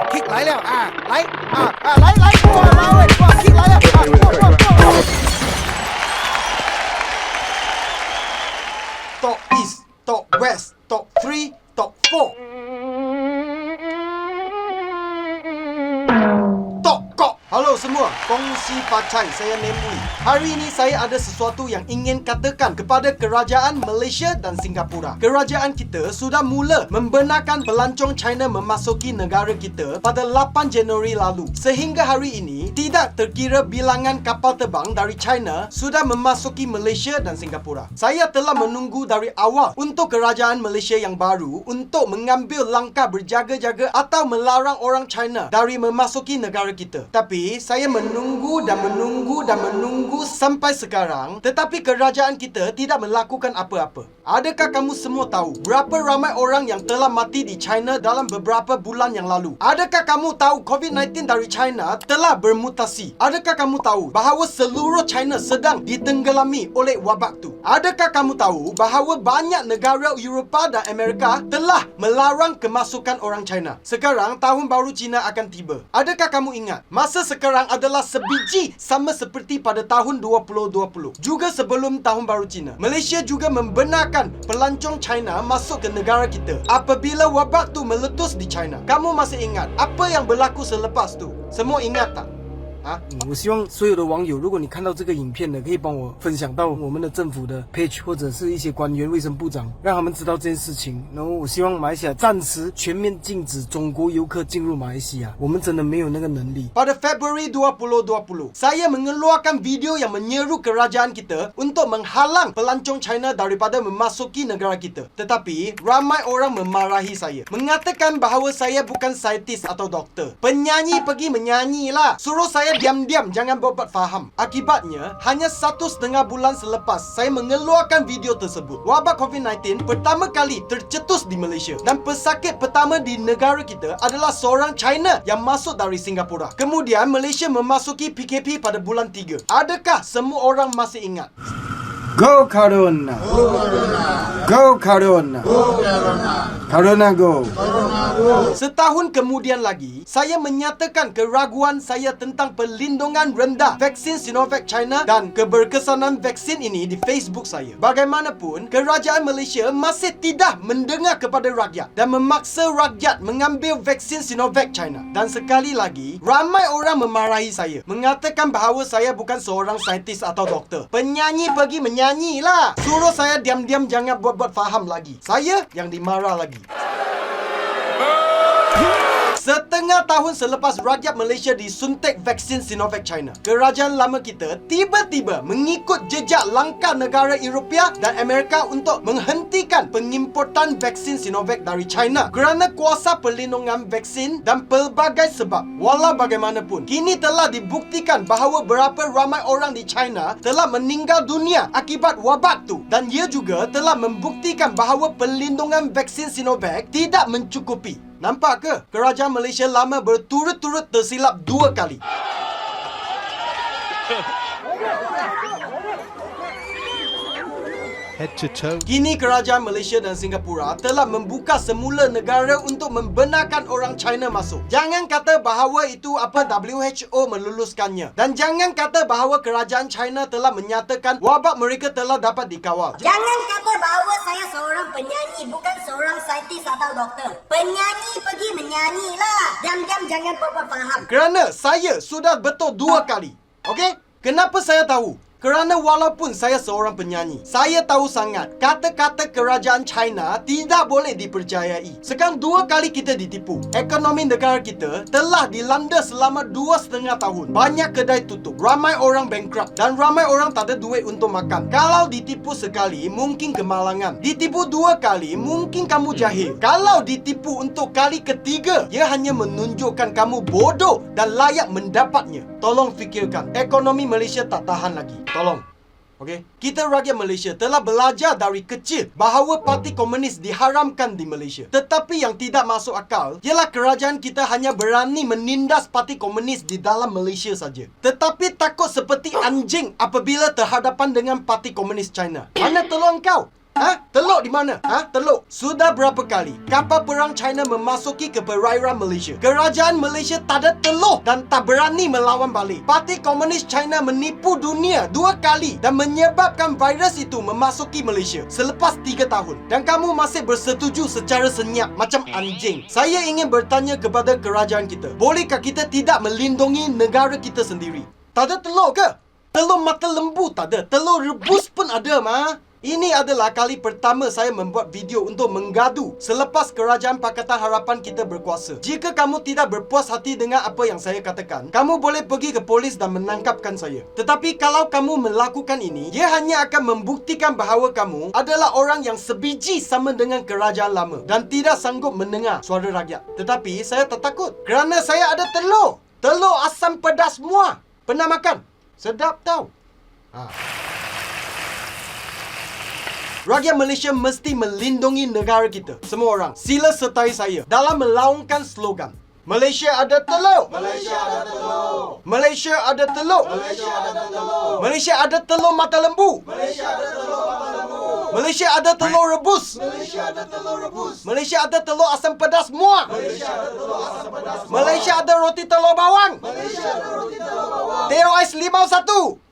kick 来了来，哇拉位，哇 kick 来了哇。Top East, Top West, Top 3, Top 4. Top Kok. Halo semua, kongsi pacai, saya Nemui. Hari ini saya ada sesuatu yang ingin katakan kepada kerajaan Malaysia dan Singapura. Kerajaan kita sudah mula membenarkan pelancong China memasuki negara kita pada 8 Januari lalu. Sehingga hari ini, tidak terkira bilangan kapal terbang dari China sudah memasuki Malaysia dan Singapura. Saya telah menunggu dari awal untuk kerajaan Malaysia yang baru untuk mengambil langkah berjaga-jaga atau melarang orang China dari memasuki negara kita. Tapi saya menunggu sampai sekarang, tetapi kerajaan kita tidak melakukan apa-apa. Adakah kamu semua tahu berapa ramai orang yang telah mati di China dalam beberapa bulan yang lalu? Adakah kamu tahu COVID-19 dari China telah bermutasi? Adakah kamu tahu bahawa seluruh China sedang ditenggelami oleh wabak tu? Adakah kamu tahu bahawa banyak negara Eropah dan Amerika telah melarang kemasukan orang China? Sekarang tahun baru Cina akan tiba. Adakah kamu ingat masa sekarang adalah sebiji sama seperti pada tahun 2020. Juga sebelum tahun baru Cina, Malaysia juga membenarkan pelancong China masuk ke negara kita apabila wabak tu meletus di China. Kamu masih ingat apa yang berlaku selepas tu? Semua ingat tak? 我希望所有的网友，如果你看到这个影片呢，可以帮我分享到我们的政府的 page 或者是一些官员、卫生部长，让他们知道这件事情。然后我希望马来西亚暂时全面禁止中国游客进入马来西亚，我们真的没有那个能力。 Pada Februari 2020, saya mengeluarkan video yang menyeru kerajaan kita untuk menghalang pelancong China daripada memasuki negara kita. Tetapi, ramai orang memarahi saya, mengatakan bahawa saya bukan saintis atau doktor. Penyanyi pergi menyanyi lah. Suruh saya diam-diam, jangan buat faham. Akibatnya, hanya 1.5 bulan selepas saya mengeluarkan video tersebut, wabak COVID-19 pertama kali tercetus di Malaysia. Dan pesakit pertama di negara kita adalah seorang China yang masuk dari Singapura. Kemudian, Malaysia memasuki PKP pada bulan 3. Adakah semua orang masih ingat? Go Corona! Go Corona! Go Corona! Go Corona! Corona go! Setahun kemudian lagi, saya menyatakan keraguan saya tentang perlindungan rendah vaksin Sinovac China dan keberkesanan vaksin ini di Facebook saya. Bagaimanapun, kerajaan Malaysia masih tidak mendengar kepada rakyat dan memaksa rakyat mengambil vaksin Sinovac China. Dan sekali lagi, ramai orang memarahi saya, mengatakan bahawa saya bukan seorang saintis atau doktor. Penyanyi pergi menyanyi lah. Suruh saya diam-diam, jangan buat-buat faham lagi. Saya yang dimarah lagi. Setengah tahun selepas rakyat Malaysia disuntik vaksin Sinovac China, kerajaan lama kita tiba-tiba mengikut jejak langkah negara Eropah dan Amerika untuk menghentikan pengimportan vaksin Sinovac dari China kerana kuasa perlindungan vaksin dan pelbagai sebab. Walau bagaimanapun, kini telah dibuktikan bahawa berapa ramai orang di China telah meninggal dunia akibat wabak tu, dan ia juga telah membuktikan bahawa perlindungan vaksin Sinovac tidak mencukupi. Nampak ke? Kerajaan Malaysia lama berturut-turut tersilap 2 kali. Head to toe. Kini kerajaan Malaysia dan Singapura telah membuka semula negara untuk membenarkan orang China masuk. Jangan kata bahawa itu WHO meluluskannya. Dan jangan kata bahawa kerajaan China telah menyatakan wabak mereka telah dapat dikawal. Jangan kata bahawa saya seorang penyanyi, bukan seorang saintis atau doktor. Penyanyi pergi menyanyi lah. Diam-diam, jangan buat faham. Kerana saya sudah betul 2 kali. Okey? Kenapa saya tahu? Kerana walaupun saya seorang penyanyi, saya tahu sangat kata-kata kerajaan China tidak boleh dipercayai. Sekarang 2 kali kita ditipu. Ekonomi negara kita telah dilanda selama 2,5 tahun. Banyak kedai tutup, ramai orang bankrupt dan ramai orang tak ada duit untuk makan. Kalau ditipu sekali, mungkin kemalangan. Ditipu 2 kali, mungkin kamu jahil. Kalau ditipu untuk kali ketiga, ia hanya menunjukkan kamu bodoh dan layak mendapatnya. Tolong fikirkan, ekonomi Malaysia tak tahan lagi. Tolong. Okey, kita rakyat Malaysia telah belajar dari kecil bahawa Parti Komunis diharamkan di Malaysia. Tetapi yang tidak masuk akal ialah kerajaan kita hanya berani menindas Parti Komunis di dalam Malaysia saja. Tetapi takut seperti anjing apabila terhadapan dengan Parti Komunis China. Mana tolong kau? Teluk di mana? Teluk. Sudah berapa kali kapal perang China memasuki ke perairan Malaysia? Kerajaan Malaysia tak ada teluk dan tak berani melawan balik. Parti Komunis China menipu dunia 2 kali dan menyebabkan virus itu memasuki Malaysia selepas 3 tahun. Dan kamu masih bersetuju secara senyap macam anjing. Saya ingin bertanya kepada kerajaan kita, bolehkah kita tidak melindungi negara kita sendiri? Tak ada telur ke? Telur mata lembu tak ada. Telur rebus pun ada, Ma. Ini adalah kali pertama saya membuat video untuk menggadu selepas Kerajaan Pakatan Harapan kita berkuasa. Jika kamu tidak berpuas hati dengan apa yang saya katakan, kamu boleh pergi ke polis dan menangkapkan saya. Tetapi kalau kamu melakukan ini, ia hanya akan membuktikan bahawa kamu adalah orang yang sebiji sama dengan kerajaan lama dan tidak sanggup mendengar suara rakyat. Tetapi saya tak takut kerana saya ada telur. Telur asam pedas muah. Pernah makan? Sedap tau. Rakyat Malaysia mesti melindungi negara kita. Semua orang, sila sertai saya dalam melaungkan slogan. Malaysia ada telur. Malaysia ada telur. Malaysia ada telur. Malaysia ada telur. Malaysia ada telur mata lembu. Malaysia ada telur mata lembu. Malaysia ada telur rebus. Malaysia ada telur rebus. Malaysia ada telur asam pedas muak. Malaysia ada telur asam pedas muak. Malaysia ada roti telur bawang. Malaysia ada roti telur bawang. Teh ais limau 1.